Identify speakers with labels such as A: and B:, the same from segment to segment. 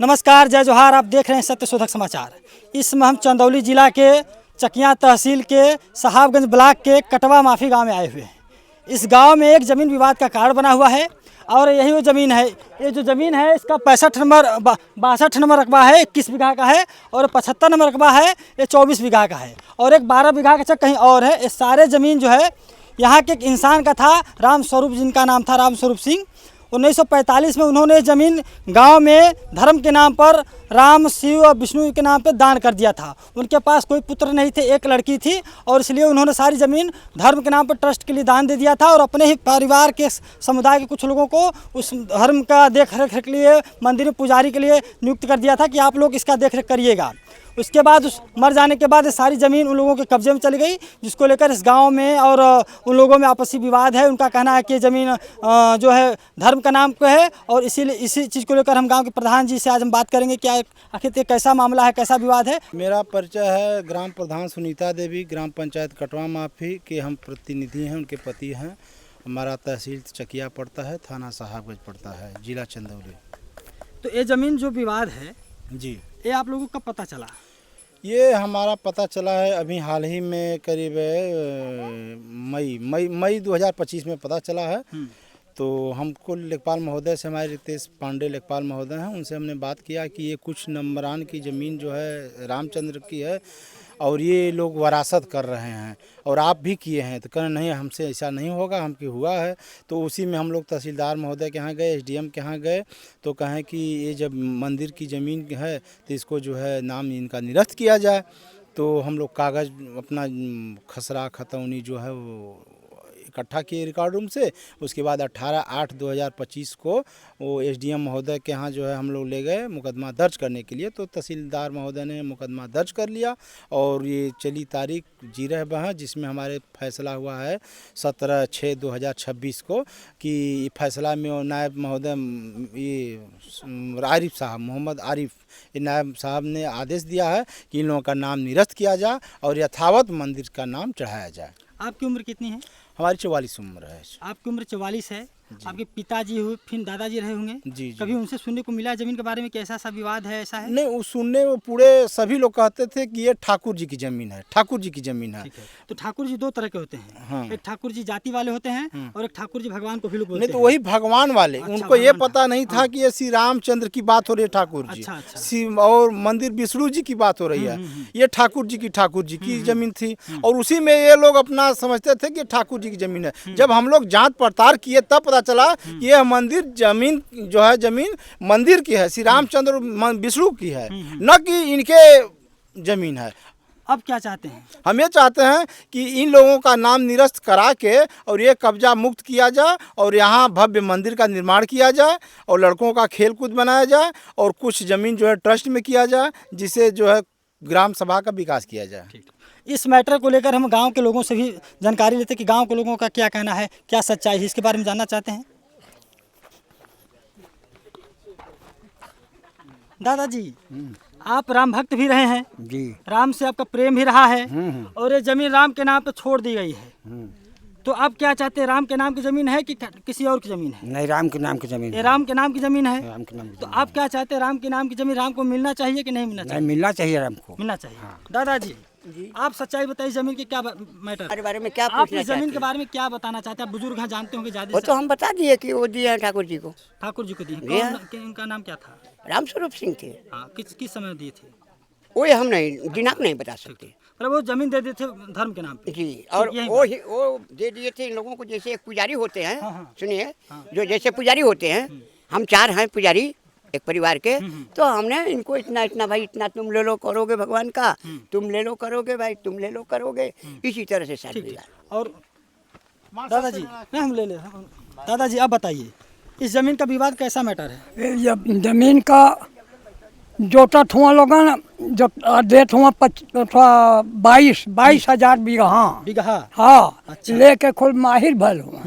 A: नमस्कार, जय जोहार। आप देख रहे हैं सत्य शोधक समाचार। इसमें हम चंदौली जिला के चकिया तहसील के साहबगंज ब्लॉक के कटवा माफी गांव में आए हुए हैं। इस गांव में एक ज़मीन विवाद का कार्ड बना हुआ है और यही वो ज़मीन है। ये जो ज़मीन है इसका 62 नंबर रकबा है, 21 बीघा का है, और 75 नंबर रकबा है, ये 24 बीघा का है, और एक 12 बीघा का कहीं और है। ये सारे ज़मीन जो है यहाँ के एक इंसान का था, राम स्वरूप, जिनका नाम था राम स्वरूप सिंह। 1945 में उन्होंने ज़मीन गांव में धर्म के नाम पर राम, शिव और विष्णु के नाम पर दान कर दिया था। उनके पास कोई पुत्र नहीं थे, एक लड़की थी, और इसलिए उन्होंने सारी ज़मीन धर्म के नाम पर ट्रस्ट के लिए दान दे दिया था, और अपने ही परिवार के समुदाय के कुछ लोगों को उस धर्म का देख रेख के लिए मंदिर में पुजारी के लिए नियुक्त कर दिया था कि आप लोग इसका देख रेख करिएगा। उसके बाद उस मर जाने के बाद सारी ज़मीन उन लोगों के कब्जे में चली गई, जिसको लेकर इस गांव में और उन लोगों में आपसी विवाद है। उनका कहना है कि ज़मीन जो है धर्म का नाम पे है, और इसीलिए इसी चीज़ को लेकर हम गांव के प्रधान जी से आज हम बात करेंगे क्या आखिर ये कैसा मामला है, कैसा विवाद है।
B: मेरा परिचय है ग्राम प्रधान सुनीता देवी, ग्राम पंचायत कटवा माफी के हम प्रतिनिधि हैं, उनके पति हैं। हमारा तहसील चकिया पड़ता है, थाना साहबगंज पड़ता है, जिला चंदौली।
A: तो ये ज़मीन जो विवाद है
B: जी,
A: ये आप लोगों को कब पता चला?
B: ये हमारा पता चला है अभी हाल ही में, करीब मई 2025 में पता चला है। तो हमको लेखपाल महोदय से, हमारे रितेश पांडे लेखपाल महोदय हैं, उनसे हमने बात किया कि ये कुछ नंबरान की ज़मीन जो है रामचंद्र की है और ये लोग वरासत कर रहे हैं और आप भी किए हैं। तो कहना नहीं, हमसे ऐसा नहीं होगा, हमके हुआ है। तो उसी में हम लोग तहसीलदार महोदय के यहाँ गए, एसडीएम के यहाँ गए, तो कहें कि ये जब मंदिर की ज़मीन है तो इसको जो है नाम इनका निरस्त किया जाए। तो हम लोग कागज़ अपना खसरा खतौनी जो है वो इकट्ठा किए रिकॉर्ड रूम से। उसके बाद 18/8/2025 को वो एसडीएम महोदय के यहाँ जो है हम लोग ले गए मुकदमा दर्ज करने के लिए। तो तहसीलदार महोदय ने मुकदमा दर्ज कर लिया और ये चली तारीख जी रहे हैं, जिसमें हमारे फैसला हुआ है 17/6/2026 को कि फैसला में नायब महोदय ये आरिफ साहब, मोहम्मद आरिफ, ये नायब साहब ने आदेश दिया है कि इन लोगों का नाम निरस्त किया जाए और यथावत मंदिर का नाम चढ़ाया जाए।
A: आपकी उम्र कितनी है?
B: हमारी 44 उम्र है।
A: आपकी उम्र 44 है। आपके पिताजी हुए, फिर दादाजी रहे होंगे।
B: जी।
A: कभी उनसे सुनने को मिला ज़मीन के बारे में कि ऐसा सा विवाद है, ऐसा है?
B: नहीं, वो सुनने में पूरे सभी लोग कहते थे कि ये ठाकुर जी की ज़मीन है, ठाकुर जी की ज़मीन है।
A: तो ठाकुर जी दो तरह के होते हैं।
B: हाँ।
A: एक ठाकुर जी जाति वाले होते हैं और एक ठाकुर जी भगवान को भी लोग बोलते
B: नहीं, तो
A: हैं।
B: वही भगवान वाले।
A: अच्छा,
B: उनको ये
A: भगवान
B: पता नहीं था कि ये श्री रामचंद्र की बात हो रही है, ठाकुर जी।
A: अच्छा।
B: शिव और मंदिर विष्णु जी की बात हो रही है। ये ठाकुर जी की ज़मीन थी और उसी में ये लोग अपना समझते थे कि ठाकुर जी की ज़मीन है। जब हम लोग जांच पड़ताल किए तब पता चला कि यह मंदिर ज़मीन जो है ज़मीन मंदिर की है, श्री रामचंद्र विष्णु की है, न कि इनके ज़मीन है।
A: अब क्या चाहते हैं?
B: हम ये चाहते हैं कि इन लोगों का नाम निरस्त करा के और ये कब्जा मुक्त किया जाए और यहाँ भव्य मंदिर का निर्माण किया जाए और लड़कों का खेल कूद बनाया जाए और कुछ ज़मीन जो है ट्रस्ट में किया जाए, जिससे जो है ग्राम सभा का विकास किया जाए।
A: इस मैटर को लेकर हम गांव के लोगों से भी जानकारी लेते हैं कि गांव के लोगों का क्या कहना है, क्या सच्चाई है, इसके बारे में जानना चाहते हैं। दादाजी, आप राम भक्त भी रहे हैं
C: जी।
A: राम से आपका प्रेम भी रहा है और ये जमीन राम के नाम पे छोड़ दी गई है। तो आप क्या चाहते हैं, राम के नाम की जमीन है कि किसी और की जमीन है?
C: नहीं, राम के नाम की जमीन
A: ये
C: है।
A: राम के नाम की जमीन है।
C: राम के नाम की
A: तो
C: जमीन
A: आप क्या चाहते हैं, राम के नाम की जमीन राम को मिलना चाहिए कि नहीं मिलना
C: नहीं,
A: चाहिए?
C: मिलना चाहिए राम को।
A: मिलना चाहिए। दादाजी, आप सच्चाई बताइए, जमीन के क्या मैटर
D: हमारे बारे में क्या
A: आप
D: पूछना
A: इस जमीन
D: चाहते
A: के
D: हैं?
A: बारे में क्या बताना चाहते हैं? आप बुजुर्ग हैं, जानते होंगे ज्यादा
D: वो
A: से।
D: तो हम बता दिए कि वो दिए हैं ठाकुर जी को।
A: ठाकुर जी को दिए।
D: दिया।
A: इनका नाम क्या था?
D: राम स्वरूप सिंह थे।
A: हाँ, किस समय दिए थे?
D: वो हम नहीं दिनांक नहीं बता सकते
A: मतलब वो जमीन दे दिए थे धर्म के नाम पे।
D: जी। और
A: यही
D: वो दे दिए थे इन लोगों को। जैसे एक पुजारी होते हैं,
A: हाँ।
D: सुनिए, जो जैसे पुजारी होते हैं, हम 4 हैं पुजारी एक परिवार के। तो हमने इनको इतना भाई इतना तुम ले लो करोगे भगवान का, तुम ले लो करोगे भाई, तुम ले लो करोगे, इसी तरह से साथ मिला।
A: और दादाजी, नहीं हम ले ले दादाजी, आप बताइए इस जमीन का विवाद कैसा मैटर है?
E: जमीन का जोता हुआ लोगन जो देत हुआ 22,000 बीघा। हाँ
A: बीघा।
E: हाँ।
A: अच्छा।
E: लेके खुद माहिर भल हुआ।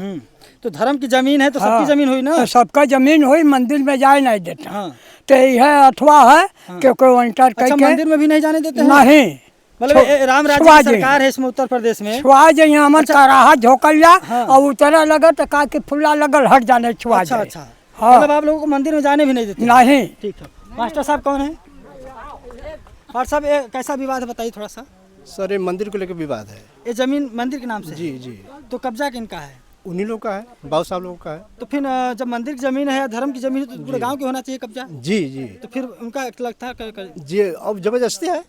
A: तो धर्म की जमीन है तो सबकी जमीन हुई ना?
E: तो सबका जमीन हुई, मंदिर में जाए नहीं देता।
A: हाँ।
E: तो यह अथवा है क्योंकि वंटर
A: अच्छा, मंदिर में भी नहीं जाने देते हैं?
E: नहीं,
A: मतलब राम राज्य की सरकार है इसमें उत्तर प्रदेश में।
E: छुआ जाए हमन कराहा झोकल जा और उतरा लगा तो का के फुल्ला लगल हट जाने छुआ
A: अच्छा
E: जाए।
A: अच्छा।
E: हाँ।
A: मतलब आप लोगों को मंदिर में जाने भी नहीं देते?
E: नहीं।
A: ठीक है। मास्टर साहब कौन है? मास्टर साहब ये कैसा विवाद है बताइए थोड़ा सा।
C: सर ये मंदिर को लेकर विवाद है।
A: ये जमीन मंदिर के नाम से है?
C: जी जी,
A: तो कब्जा किनका है?
C: उन्हीं लोग का है, बहुत साहब लोगों का है।
A: तो फिर जब मंदिर की जमीन है या धर्म की जमीन है तो पूरे गांव के होना चाहिए कब्जा।
C: जी जी
A: तो फिर उनका लगता है
C: जी, अब जबरदस्ती है।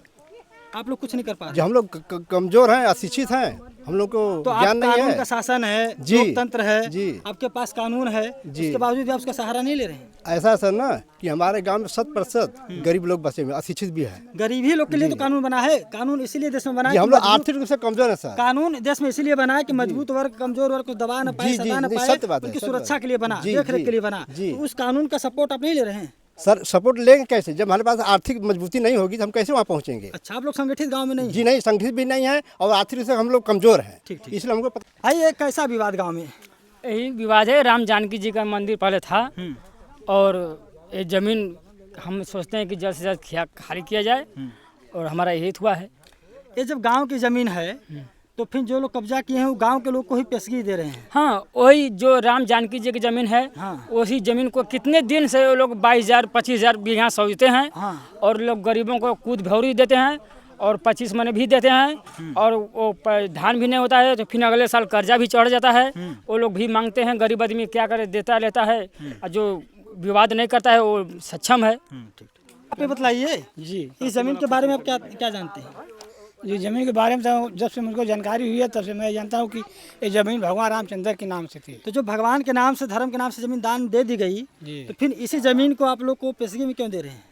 A: आप लोग कुछ नहीं कर पा रहे।
C: जो हम लोग कमजोर हैं, अशिक्षित हैं, हम लोग को
A: तो आप
C: ज्ञान नहीं
A: कानून
C: है।
A: का शासन है,
C: जी,
A: लोकतंत्र है,
C: जी।
A: आपके पास कानून है,
C: जी।
A: उसके बावजूद भी आप उसका सहारा नहीं ले रहे हैं।
C: ऐसा सर ना कि हमारे गांव में 100% गरीब लोग बसे हुए, अशिक्षित भी है।
A: गरीबी लोग के लिए तो कानून बना है। कानून इसीलिए देश में बना
C: जी,
A: है
C: हम
A: कि
C: लोग
A: मजबूत-
C: आर्थिक रूप से कमजोर है सर।
A: कानून देश में इसीलिए बना है कि मजबूत वर्ग कमजोर वर्ग को दबा न पाए,
C: जी, जी,
A: सता न
C: नहीं,
A: पाए,
C: सत्य बात है,
A: उनकी
C: सत्य
A: सुरक्षा
C: बात।
A: के लिए बना,
C: जी,
A: देख रेख
C: जी,
A: के लिए बना।
C: जी।
A: तो उस कानून का सपोर्ट आप नहीं ले रहे हैं।
C: सर सपोर्ट लेंगे कैसे? जब हमारे पास आर्थिक मजबूती नहीं होगी तो हम कैसे वहाँ पहुँचेंगे?
A: अच्छा, आप लोग संगठित गांव में नहीं
C: जी नहीं, संगठित भी नहीं है और आर्थिक रूप से हम लोग कमजोर हैं।
A: ठीक, ठीक।
C: इसलिए हमको पता।
A: भाई ये कैसा विवाद गांव में?
F: यही विवाद है। राम जानकी जी का मंदिर पहले था और ये जमीन हम सोचते हैं कि जल्द से जल्द खाली किया जाए और हमारा यही हुआ है।
A: ये जब गांव की जमीन है तो फिर जो लोग कब्जा किए हैं वो गांव के लोग को ही पेशगी दे रहे हैं।
F: हाँ, वही जो राम जानकी जी की ज़मीन है,
A: हाँ।
F: उसी ज़मीन को कितने दिन से वो लोग 22,000 25,000 बीघा सोचते हैं
A: हाँ।
F: और लोग गरीबों को कूद भौरी देते हैं और 25 महीने भी देते हैं और वो धान भी नहीं होता है तो फिर अगले साल कर्जा भी चढ़ जाता है। वो लोग भी मांगते हैं, गरीब आदमी क्या करे, देता लेता है। और जो विवाद नहीं करता है वो सक्षम है।
A: आप ये बताइए
F: जी,
A: इस जमीन के बारे में आप क्या क्या जानते हैं?
E: ये ज़मीन के बारे में तो जब से मुझको जानकारी हुई है तब से मैं जानता हूँ कि ये ज़मीन भगवान रामचंद्र के नाम से थी।
A: तो जो भगवान के नाम से, धर्म के नाम से जमीन दान दे दी गई,
E: जी।
A: तो फिर इसी जमीन को आप लोग को पेशगी में क्यों दे रहे हैं?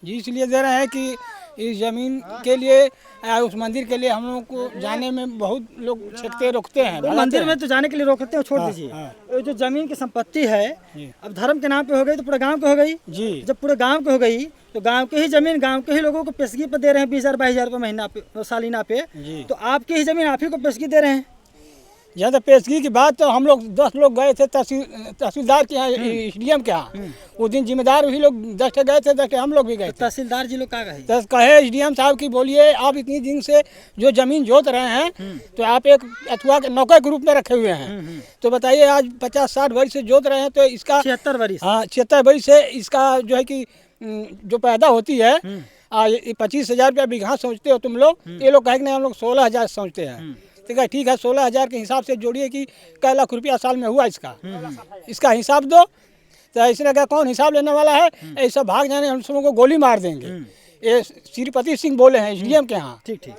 E: जी इसलिए दे रहे हैं कि इस ज़मीन के लिए उस मंदिर के लिए हम लोग को जाने में बहुत लोग छेकते रोकते हैं।
A: तो मंदिर में तो जाने के लिए रोकते हो, छोड़ दीजिए। ये जो जमीन की संपत्ति है अब धर्म के नाम पे हो गई तो पूरे गांव के हो गई।
E: जी
A: जब पूरे गांव के हो गई तो गांव के ही जमीन गांव के ही लोगों को पेशगी पर दे रहे हैं, 20,000 22,000 रुपये महीना पे, सालिना पे।
E: जी।
A: तो आपकी ही जमीन आप ही को पेशगी दे रहे हैं।
E: जहाँ तक पेशगी की बात तो हम लोग 10 लोग गए थे तहसीलदार के यहाँ, एसडीएम के यहाँ। उस दिन जिम्मेदार वही लोग 10 गए थे, 10 हम लोग भी गए थे।
A: तहसीलदार जी लोग क्या कहे?
E: तो कहे एसडीएम साहब की, बोलिए आप इतनी दिन से जो जमीन जोत रहे हैं तो आप एक अथवा के नौकर के रूप में रखे हुए हैं। तो बताइए आज 50-60 वर्ष से जोत रहे हैं तो इसका
A: 76 वर्ष।
E: हाँ 76 वर्ष से इसका जो है कि जो पैदा होती है 25,000 रुपया बीघा सोचते हो तुम लोग, ये लोग कहे कि नहीं हम लोग 16,000 सोचते हैं। ठीक है 16,000 के हिसाब से जोड़िए कि कै लाख रुपया साल में हुआ इसका हिसाब दो। तो इसने कहा कौन हिसाब लेने वाला है, ऐसा भाग जाने हम सबों को गोली मार देंगे। ये श्रीपति सिंह बोले हैं एसडीएम के यहाँ।
A: ठीक ठीक।